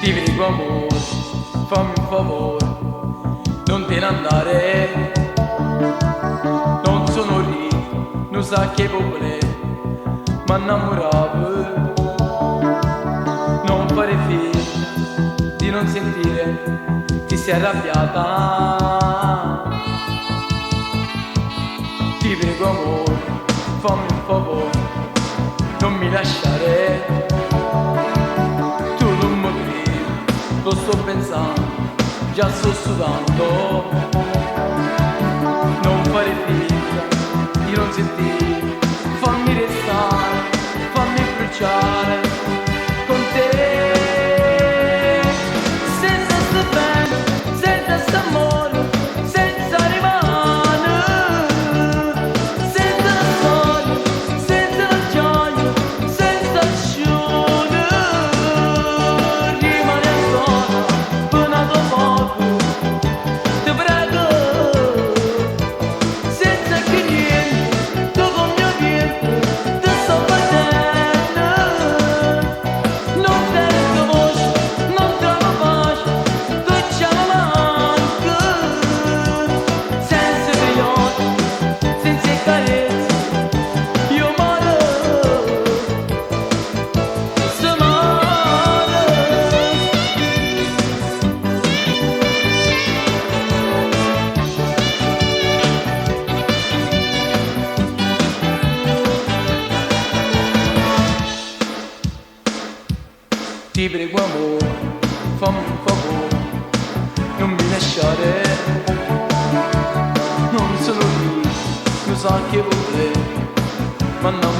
Ti prego amore, fammi un favore, non te ne andare. Non sono ricco, non sa che vuole, ma innamoravo. Non fare finta di non sentire, ti sei arrabbiata. Ti prego amore, fammi un favore, non mi lasciare. Lo sto pensando, già sto sudando. Non fare finta di non sentire, fammi restare, fammi bruciare con te. Senza sto bene, senza st'amore, senza rimane, senza la storia, senza la gioia, senza passione. Rimane Ti prego amore, fammi un favore, non mi lasciare. Non sono lì, lo sa che vuole, ma non